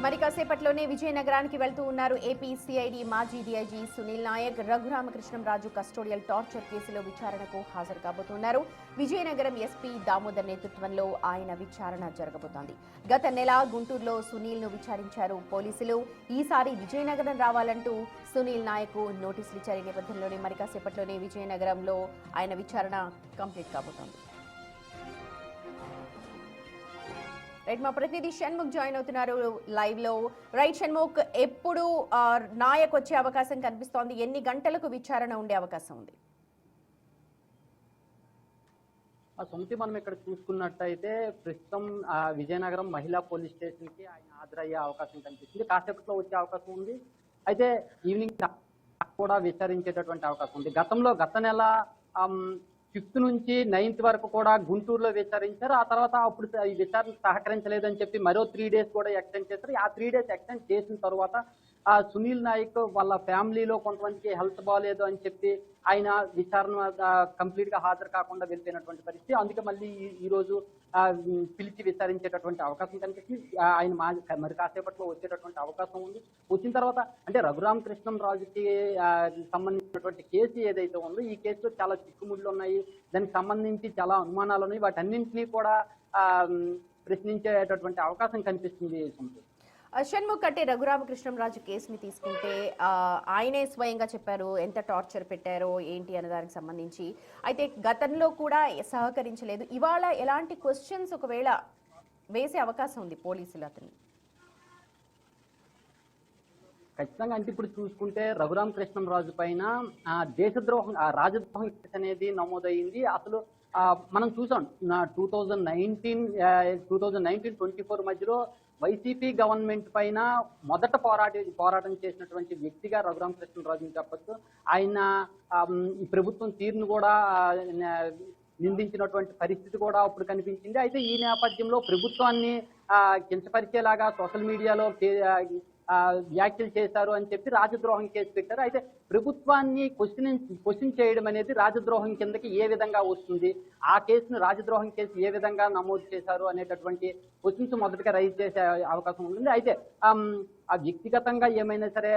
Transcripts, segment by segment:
మరి కాసేపట్లోనే విజయనగరానికి వెళ్తూ ఉన్నారు ఏపీ సిఐడి మాజీ DIG Sunil Naik. Raghurama Krishnam Raju custodial torture కేసులో విచారణకు హాజరు కాబోతున్నారు. విజయనగరం ఎస్పీ దామోదర్ నేతృత్వంలో ఆయన విచారణ జరగబోతోంది. గత నెల గుంటూరులో సునీల్ ను విచారించారు పోలీసులు. ఈసారి విజయనగరం రావాలంటూ సునీల్ నాయక్ నోటీసులు ఇచ్చారు. ఈ నేపథ్యంలోనే మరి కాసేపట్లోనే విజయనగరంలో ఆయన విచారణ కంప్లీట్ కాబోతోంది. రైట్, మా ప్రతినిధి షణ్ముఖ్ జాయిన్ అవుతున్నారు లైవ్ లో. రైట్ షణ్ముఖ్, ఎప్పుడు నాయక్ వచ్చే అవకాశం కనిపిస్తోంది? ఎన్ని గంటలకు విచారణ ఉండే అవకాశం ఉంది? సొంతి మనం ఇక్కడ చూసుకున్నట్టయితే ప్రస్తుతం విజయనగరం మహిళా పోలీస్ స్టేషన్ కి ఆయన హాజరయ్యే అవకాశం కనిపిస్తుంది. కాసేపట్లో వచ్చే అవకాశం ఉంది. అయితే ఈవినింగ్ కూడా విచారించేటటువంటి అవకాశం ఉంది. గత నెల 5th నుంచి 9th వరకు కూడా గుంటూరులో విచారించారు. ఆ తర్వాత అప్పుడు ఈ విచారణ సహకరించలేదని చెప్పి మరో 3 days కూడా ఎక్స్టెండ్ చేశారు. ఆ 3 days ఎక్స్టెండ్ చేసిన తర్వాత సునీల్ నాయక్ వాళ్ళ ఫ్యామిలీలో కొంతమందికి హెల్త్ బాగాలేదు అని చెప్పి ఆయన విచారణ కంప్లీట్ గా హాజరు కాకుండా వెళ్ళిపోయినటువంటి పరిస్థితి. అందుకే మళ్ళీ ఈ రోజు పిలిచి విచారించేటటువంటి అవకాశం కనిపిస్తుంది. ఆయన మరి కాసేపట్లో వచ్చేటటువంటి అవకాశం ఉంది. వచ్చిన తర్వాత అంటే రఘురామకృష్ణంరాజుకి సంబంధించినటువంటి కేసు ఏదైతే ఉందో ఈ కేసులో చాలా చిక్కుముళ్ళు ఉన్నాయి. దానికి సంబంధించి చాలా అనుమానాలు ఉన్నాయి. వాటన్నింటినీ కూడా ప్రశ్నించేటటువంటి అవకాశం కనిపిస్తుంది. షణ్ముఖ్, అంటే రఘురామకృష్ణంరాజు కేసుని తీసుకుంటే ఆయనే స్వయంగా చెప్పారు ఎంత టార్చర్ పెట్టారో ఏంటి అనే దానికి సంబంధించి. అయితే గతంలో కూడా సహకరించలేదు. ఇవాళ ఎలాంటి క్వశ్చన్స్ ఒకవేళ వేసే అవకాశం ఉంది పోలీసులు అతన్ని? ఖచ్చితంగా అంటే ఇప్పుడు చూసుకుంటే రఘురామకృష్ణంరాజు పైన దేశద్రోహం రాజద్రోహం అనేది నమోదైంది. అసలు మనం చూసాం 2019-24 మధ్యలో వైసీపీ గవర్నమెంట్ పైన మొదట పోరాటం చేసినటువంటి వ్యక్తిగా రఘురామకృష్ణంరాజుని చెప్పచ్చు. ఆయన ఈ ప్రభుత్వం తీరును కూడా నిందించినటువంటి పరిస్థితి కూడా అప్పుడు కనిపించింది. అయితే ఈ నేపథ్యంలో ప్రభుత్వాన్ని కించపరిచేలాగా సోషల్ మీడియాలో వ్యాఖ్యలు చేశారు అని చెప్పి రాజద్రోహం కేసు పెట్టారు. అయితే ప్రభుత్వాన్ని క్వశ్చన్ చేయడం అనేది రాజద్రోహం కిందకి ఏ విధంగా వస్తుంది, ఆ కేసును రాజద్రోహం కేసు ఏ విధంగా నమోదు చేశారు అనేటటువంటి క్వశ్చన్స్ మొదటిగా రైజ్ చేసే అవకాశం ఉంటుంది. అయితే ఆ వ్యక్తిగతంగా ఏమైనా సరే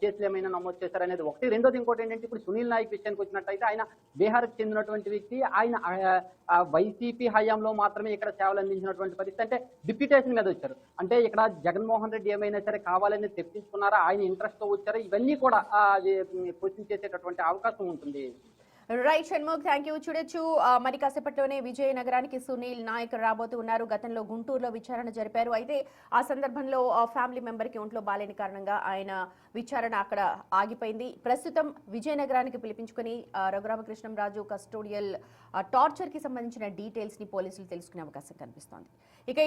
కేసులు ఏమైనా నమోదు చేశారు అనేది ఒకటి. రెండోది ఇంకోటి ఏంటంటే ఇప్పుడు సునీల్ నాయక్ విషయానికి వచ్చినట్టయితే ఆయన బీహార్కి చెందినటువంటి వ్యక్తి. ఆయన వైసీపీ హయాంలో మాత్రమే ఇక్కడ సేవలు అందించినటువంటి పరిస్థితి. అంటే డిప్యూటేషన్ మీద వచ్చారు. అంటే ఇక్కడ జగన్మోహన్ రెడ్డి ఏమైనా సరే కావాలని తెప్పించుకున్నారా, ఆయన ఇంట్రెస్ట్ తో వచ్చారా, ఇవన్నీ కూడా క్వశ్చన్ చేసేటటువంటి అవకాశం ఉంటుంది. Right Shanmukh, thank you. చూడొచ్చు మరి కాసేపట్లోనే విజయనగరానికి సునీల్ నాయక్ రాబోతూ ఉన్నారు. గతంలో గుంటూరులో విచారణ జరిపారు. అయితే ఆ సందర్భంలో ఫ్యామిలీ మెంబర్కి ఒంట్లో బాలేని కారణంగా ఆయన విచారణ అక్కడ ఆగిపోయింది. ప్రస్తుతం విజయనగరానికి పిలిపించుకుని రఘురామకృష్ణంరాజు కస్టోడియల్ టార్చర్ కి సంబంధించిన డీటెయిల్స్ ని పోలీసులు తెలుసుకునే అవకాశం కనిపిస్తోంది. ఇక